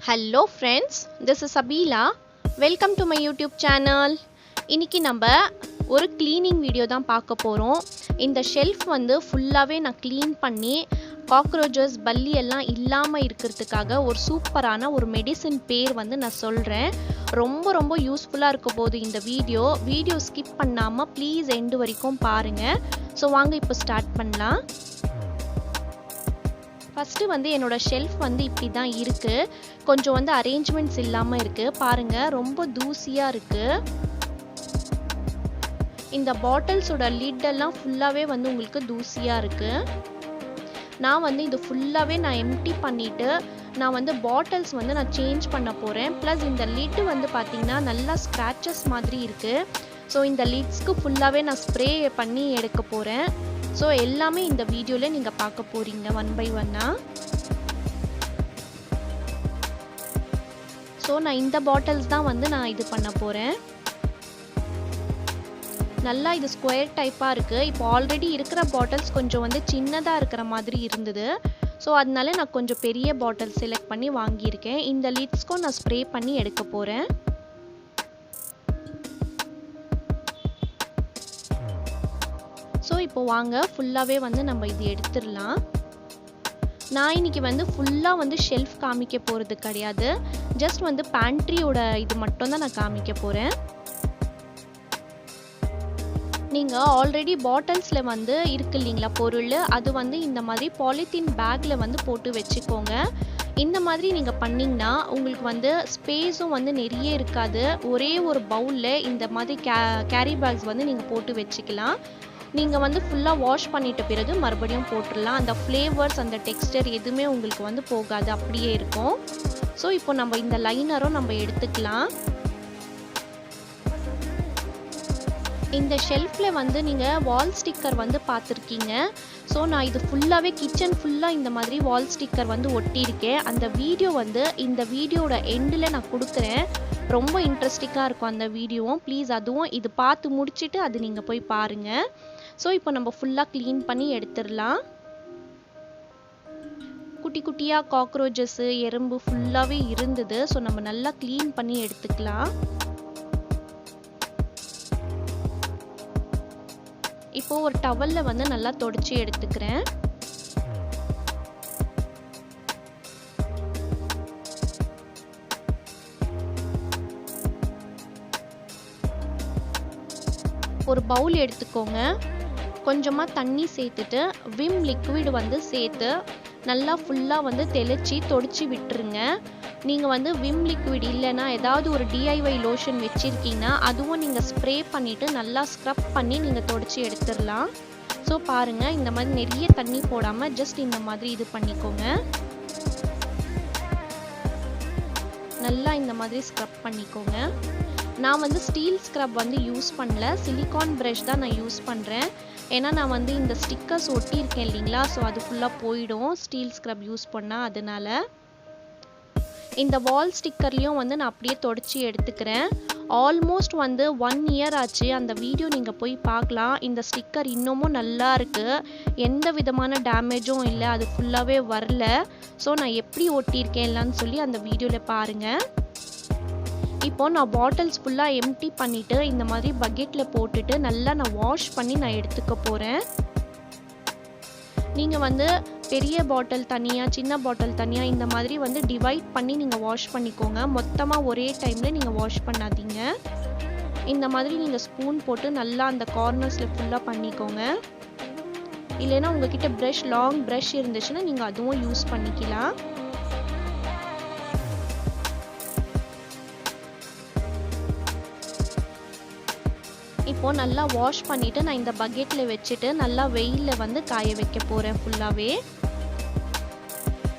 Hello friends, this is Abila. Welcome to my YouTube channel. இன்னைக்கு நம்ம ஒரு cleaning video தான் பார்க்க போறோம். இந்த shelf வந்து ஃபுல்லாவே நான் clean பண்ணி cockroaches பல்லி எல்லாம் இல்லாம இருக்கிறதுக்காக ஒரு சூப்பரான ஒரு மெடிசன் பேர் வந்து நான் சொல்றேன். ரொம்ப யூஸ்ஃபுல்லா இருக்க போகுது இந்த வீடியோ skip பண்ணாம please end வரைக்கும் பாருங்க. சோ வாங்க இப்போ ஸ்டார்ட் பண்ணலாம். ஃபர்ஸ்ட் வந்து என்னோட ஷெல்ஃப் வந்து இப்படி தான் இருக்கு. கொஞ்சம் வந்து அரேஞ்ச்மெண்ட்ஸ் இல்லாம இருக்கு. பாருங்க ரொம்ப தூசியா இருக்கு. இந்த பாட்டில்ஸோட லிட் எல்லாம் ஃபுல்லாவே வந்து உங்களுக்கு தூசியா இருக்கு. நான் வந்து இது ஃபுல்லாவே நான் எம்டி பண்ணிட்டு நான் வந்து பாட்டில்ஸ் வந்து நான் சேஞ்ச் பண்ண போறேன். ப்ளஸ் இந்த லிட் வந்து பாத்தீங்கன்னா நல்லா ஸ்கிராச்சஸ் மாதிரி இருக்கு. ஸோ இந்த லிட்ஸ்க்கு ஃபுல்லாவே நான் ஸ்ப்ரே பண்ணி எடுக்க போறேன். ஸோ எல்லாமே இந்த வீடியோல நீங்க பார்க்க போறீங்க ஒன் பை ஒன்னா. ஸோ நான் இந்த பாட்டில்ஸ் தான் வந்து நான் இது பண்ண போறேன். நல்லா இது ஸ்கொயர் டைப்பா இருக்கு. இப்போ ஆல்ரெடி இருக்கிற பாட்டில்ஸ் கொஞ்சம் வந்து சின்னதா இருக்கிற மாதிரி இருந்தது. ஸோ அதனால நான் கொஞ்சம் பெரிய பாட்டில் செலக்ட் பண்ணி வாங்கியிருக்கேன். இந்த லிட்ஸ்க்கும் நான் ஸ்ப்ரே பண்ணி எடுக்க போறேன். ஸோ இப்போ வாங்க ஃபுல்லாவே வந்து நம்ம இது எடுத்துடலாம். நான் இன்னைக்கு வந்து ஃபுல்லா வந்து ஷெல்ஃப் காமிக்க போறது கிடையாது. ஜஸ்ட் வந்து பேண்ட்ரியோட இது மட்டும் தான் நான் காமிக்க போறேன். நீங்க ஆல்ரெடி பாட்டில்ஸ்ல வந்து இருக்கு இல்லைங்களா பொருள், அது வந்து இந்த மாதிரி பாலித்தீன் பேக்ல வந்து போட்டு வச்சுக்கோங்க. இந்த மாதிரி நீங்க பண்ணீங்கன்னா உங்களுக்கு வந்து ஸ்பேஸும் வந்து நிறைய இருக்காது. ஒரே ஒரு பவுல்ல இந்த மாதிரி கேரி பேக்ஸ் வந்து நீங்க போட்டு வச்சுக்கலாம். நீங்க வந்து ஃபுல்லா வாஷ் பண்ணிட்ட பிறகு மறுபடியும் போட்டுடலாம். அந்த ஃப்ளேவர்ஸ் அந்த டெக்ஸ்டர் எதுவுமே உங்களுக்கு வந்து போகாது, அப்படியே இருக்கும். ஸோ இப்போ நம்ம இந்த லைனரும் நம்ம எடுத்துக்கலாம். இந்த ஷெல்ஃப்ல வந்து நீங்க வால் ஸ்டிக்கர் வந்து பார்த்துருக்கீங்க. ஸோ நான் இது ஃபுல்லாவே கிச்சன் ஃபுல்லா இந்த மாதிரி வால் ஸ்டிக்கர் வந்து ஒட்டியிருக்கேன். அந்த வீடியோ வந்து இந்த வீடியோட எண்டில் நான் கொடுக்குறேன். ரொம்ப இன்ட்ரெஸ்டிங்காக இருக்கும் அந்த வீடியோவும். ப்ளீஸ் அதுவும் இது பார்த்து முடிச்சுட்டு அது நீங்கள் போய் பாருங்க. ஸோ இப்போ நம்ம ஃபுல்லாக க்ளீன் பண்ணி எடுத்துடலாம். குட்டி குட்டியாக காக்ரோச்சஸ் எறும்பு ஃபுல்லாகவே இருந்தது. ஸோ நம்ம நல்லா க்ளீன் பண்ணி எடுத்துக்கலாம். இப்போ ஒரு டவல்ல வந்து நல்லா தொடச்சி எடுத்துக்கிறேன். ஒரு பவுல் எடுத்துக்கோங்க. கொஞ்சமா தண்ணி சேர்த்துட்டு விம் லிக்விட் வந்து சேர்த்து நல்லா ஃபுல்லா வந்து தெளிச்சு தொடச்சி விட்டுருங்க. நீங்க வந்து விம் லிக்விட் இல்லைன்னா ஏதாவது ஒரு DIY லோஷன் வச்சிருக்கீங்கன்னா அதுவும் நீங்க ஸ்ப்ரே பண்ணிட்டு நல்லா ஸ்க்ரப் பண்ணி நீங்க தொடச்சி எடுத்துடலாம். ஸோ பாருங்க இந்த மாதிரி நிறைய தண்ணி போடாம ஜஸ்ட் இந்த மாதிரி இது பண்ணிக்கோங்க. நல்லா இந்த மாதிரி ஸ்க்ரப் பண்ணிக்கோங்க. நான் வந்து ஸ்டீல் ஸ்க்ரப் வந்து யூஸ் பண்ணல, சிலிகான் ப்ரஷ் தான் நான் யூஸ் பண்ணுறேன். ஏன்னா நான் வந்து இந்த ஸ்டிக்கர்ஸ் ஒட்டியிருக்கேன் இல்லைங்களா, ஸோ அது ஃபுல்லாக போயிடும் ஸ்டீல் ஸ்க்ரப் யூஸ் பண்ணால். அதனால இந்த வால் ஸ்டிக்கர்லேயும் வந்து நான் அப்படியே தொடச்சி எடுத்துக்கிறேன். ஆல்மோஸ்ட் வந்து 1 year ஆச்சு. அந்த வீடியோ நீங்கள் போய் பார்க்கலாம். இந்த ஸ்டிக்கர் இன்னமும் நல்லா இருக்குது. எந்த விதமான டேமேஜும் இல்லை, அது ஃபுல்லாகவே வரல. ஸோ நான் எப்படி ஒட்டியிருக்கேன் இல்லைன்னு சொல்லி அந்த வீடியோவில் பாருங்கள். இப்போ நான் பாட்டில்ஸ் ஃபுல்லாக எம்டி பண்ணிவிட்டு இந்த மாதிரி பக்கெட்டில் போட்டுட்டு நல்லா நான் வாஷ் பண்ணி நான் எடுத்துக்க போகிறேன். நீங்கள் வந்து பெரிய பாட்டில் தனியாக சின்ன பாட்டில் தனியாக இந்த மாதிரி வந்து டிவைட் பண்ணி நீங்கள் வாஷ் பண்ணிக்கோங்க. மொத்தமாக ஒரே டைமில் நீங்கள் வாஷ் பண்ணாதீங்க. இந்த மாதிரி நீங்கள் ஸ்பூன் போட்டு நல்லா அந்த கார்னர்ஸில் ஃபுல்லாக பண்ணிக்கோங்க. இல்லைன்னா உங்ககிட்ட ப்ரஷ் லாங் ப்ரஷ் இருந்துச்சுன்னா நீங்கள் அதுவும் யூஸ் பண்ணிக்கலாம். இப்போ நல்லா வாஷ் பண்ணிட்டு நான் இந்த பக்கெட்ல வச்சுட்டு நல்லா வெயில்ல வந்து காய வைக்க போறேன் ஃபுல்லாவே.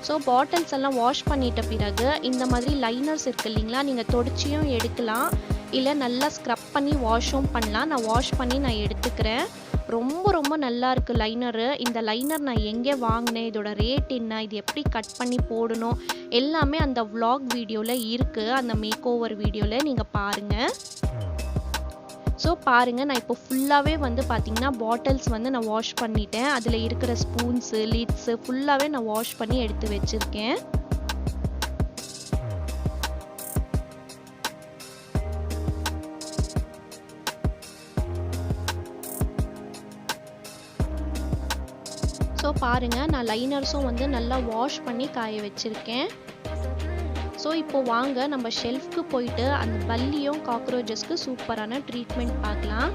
ஸோ பாட்டில்ஸ் எல்லாம் வாஷ் பண்ணிட்ட பிறகு இந்த மாதிரி லைனர்ஸ் இருக்கு இல்லைங்களா, நீங்க தொடச்சியும் எடுக்கலாம், இல்லை நல்லா ஸ்க்ரப் பண்ணி வாஷும் பண்ணலாம். நான் வாஷ் பண்ணி நான் எடுத்துக்கிறேன். ரொம்ப நல்லா இருக்கு லைனரு. இந்த லைனர் நான் எங்கே வாங்கினேன், இதோட ரேட் என்ன, இது எப்படி கட் பண்ணி போடணும் எல்லாமே அந்த vlog வீடியோவில் இருக்கு. அந்த மேக் ஓவர் வீடியோவில் நீங்கள் பாருங்க. ஸோ பாருங்க நான் இப்போ ஃபுல்லாகவே வந்து பார்த்தீங்கன்னா பாட்டில்ஸ் வந்து நான் வாஷ் பண்ணிட்டேன். அதில் இருக்கிற ஸ்பூன்ஸு லிட்ஸு ஃபுல்லாகவே நான் வாஷ் பண்ணி எடுத்து வச்சுருக்கேன். பாருங்கள், நான் லைனர்ஸும் வந்து நல்லா வாஷ் பண்ணி காய வச்சுருக்கேன். ஸோ இப்போ வாங்க நம்ம ஷெல்ஃப்க்கு போயிட்டு அந்த பல்லியும் காக்ரோச்சஸ்க்கு சூப்பரான ட்ரீட்மெண்ட் பார்க்கலாம்.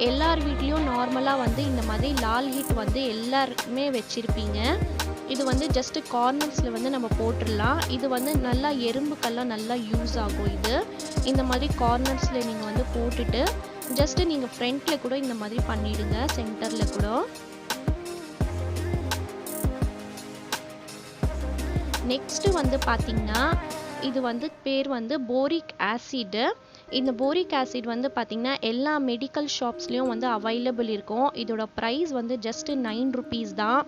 எல்லார் வீட்லேயும் நார்மலாக வந்து இந்த மாதிரி லால் ஹீட் வந்து எல்லாருக்குமே வச்சுருப்பீங்க. இது வந்து ஜஸ்ட்டு கார்னர்ஸில் வந்து நம்ம போட்டுடலாம். இது வந்து நல்லா எறும்புக்கெல்லாம் நல்லா யூஸ் ஆகும். இது இந்த மாதிரி கார்னர்ஸில் நீங்கள் வந்து போட்டுட்டு ஜஸ்ட்டு நீங்கள் ஃப்ரண்ட்டில் கூட இந்த மாதிரி பண்ணிவிடுங்க, சென்டரில் கூட. நெக்ஸ்ட்டு வந்து பார்த்திங்கன்னா இது வந்து பேர் வந்து போரிக் ஆசிடு. இந்த போரிக் ஆசிட் வந்து பார்த்திங்கன்னா எல்லா மெடிக்கல் ஷாப்ஸ்லேயும் வந்து அவைலபிள் இருக்கும். இதோட ப்ரைஸ் வந்து ஜஸ்ட்டு 9 rupees தான்.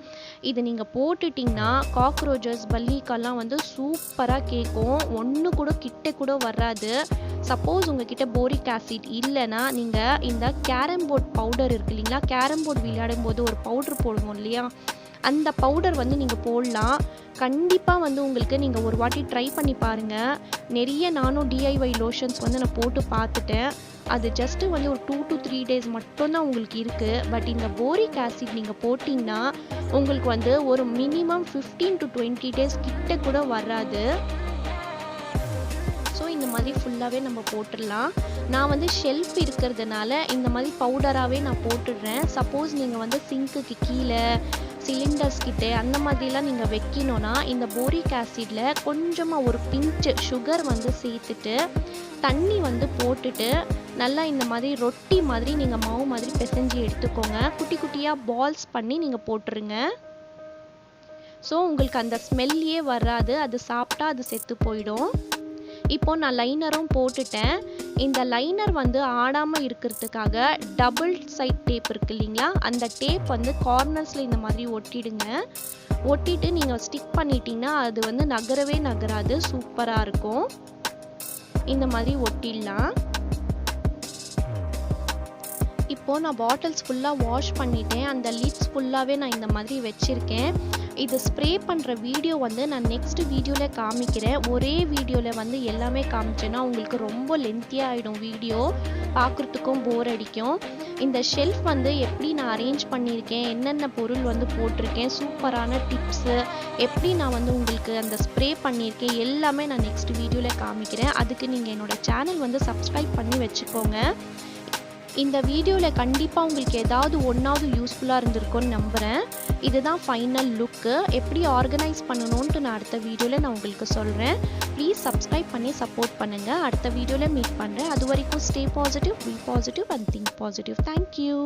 இது நீங்கள் போட்டுட்டிங்கன்னா காக்ரோச்சஸ் பல்லிக்கெல்லாம் வந்து சூப்பராக கேட்கும். ஒன்று கூட கிட்ட கூட வராது. சப்போஸ் உங்ககிட்ட போரிக் ஆசிட் இல்லைன்னா நீங்கள் இந்த கேரம் போர்ட் பவுடர் இருக்குது இல்லைங்களா, கேரம் போர்டு விளையாடும் போது ஒரு பவுடர் போடுவோம் இல்லையா, அந்த பவுடர் வந்து நீங்கள் போடலாம். கண்டிப்பாக வந்து உங்களுக்கு நீங்கள் ஒரு வாட்டி ட்ரை பண்ணி பாருங்கள். நிறைய நானும் DIY லோஷன்ஸ் வந்து நான் போட்டு பார்த்துட்டேன். அது ஜஸ்ட்டு வந்து ஒரு 2 to 3 days மட்டும்தான் உங்களுக்கு இருக்குது. பட் இந்த போரிக் ஆசிட் நீங்கள் போட்டிங்கன்னா உங்களுக்கு வந்து ஒரு மினிமம் 15 to 20 days கிட்ட கூட வராது. ஸோ இந்த மாதிரி ஃபுல்லாகவே நம்ம போட்டுடலாம். நான் வந்து ஷெல்ஃப் இருக்கிறதுனால இந்த மாதிரி பவுடராகவே நான் போட்டுடுறேன். சப்போஸ் நீங்கள் வந்து சிங்க்குக்கு கீழே சிலிண்டர்ஸ் கிட்டே அந்த மாதிரிலாம் நீங்கள் வைக்கணுன்னா இந்த போரிக் ஆசிடில் கொஞ்சமாக ஒரு பிஞ்சு சுகர் வந்து சேர்த்துட்டு தண்ணி வந்து போட்டுட்டு நல்லா இந்த மாதிரி ரொட்டி மாதிரி நீங்கள் மாவு மாதிரி பிசைஞ்சு எடுத்துக்கோங்க. குட்டி குட்டியாக பால்ஸ் பண்ணி நீங்கள் போட்டுருங்க. ஸோ உங்களுக்கு அந்த ஸ்மெல்லையே வராது. அது சாப்பிட்டா அது செத்து போயிடும். இப்போ நான் லைனரும் போட்டுட்டேன். இந்த லைனர் வந்து ஆடாமல் இருக்கிறதுக்காக டபுள் சைட் டேப் இருக்கு இல்லைங்களா, அந்த டேப் வந்து கார்னர்ஸில் இந்த மாதிரி ஒட்டிடுங்க. ஒட்டிட்டு நீங்கள் ஸ்டிக் பண்ணிட்டீங்கன்னா அது வந்து நகரவே நகராது, சூப்பராக இருக்கும். இந்த மாதிரி ஒட்டிடலாம். இப்போது நான் பாட்டில்ஸ் ஃபுல்லாக வாஷ் பண்ணிட்டேன். அந்த லிட்ஸ் ஃபுல்லாகவே நான் இந்த மாதிரி வச்சுருக்கேன். இது ஸ்ப்ரே பண்ணுற வீடியோ வந்து நான் நெக்ஸ்ட் வீடியோவில் காமிக்கிறேன். ஒரே வீடியோவில் வந்து எல்லாமே காமிச்சேன்னா உங்களுக்கு ரொம்ப லென்த்தியாக ஆகிடும், வீடியோ பார்க்குறதுக்கும் போர் அடிக்கும். இந்த ஷெல்ஃப் வந்து எப்படி நான் அரேஞ்ச் பண்ணியிருக்கேன், என்னென்ன பொருள் வந்து போட்டிருக்கேன், சூப்பரான டிப்ஸு, எப்படி நான் வந்து உங்களுக்கு அந்த ஸ்ப்ரே பண்ணியிருக்கேன் எல்லாமே நான் நெக்ஸ்ட் வீடியோவில் காமிக்கிறேன். அதுக்கு நீங்கள் என்னோடய சேனல் வந்து சப்ஸ்கிரைப் பண்ணி வச்சுக்கோங்க. இந்த வீடியோவில் கண்டிப்பாக உங்களுக்கு ஏதாவது ஒன்றாவது யூஸ்ஃபுல்லாக இருந்திருக்கும்னு நம்புகிறேன். இதுதான் ஃபைனல் லுக்கு. எப்படி ஆர்கனைஸ் பண்ணணுன்ட்டு நான் அடுத்த வீடியோவில் நான் உங்களுக்கு சொல்கிறேன். ப்ளீஸ் சப்ஸ்கிரைப் பண்ணி சப்போர்ட் பண்ணுங்கள். அடுத்த வீடியோவில் மீட் பண்ணுறேன். அது வரைக்கும் stay positive, be positive and think positive. Thank you.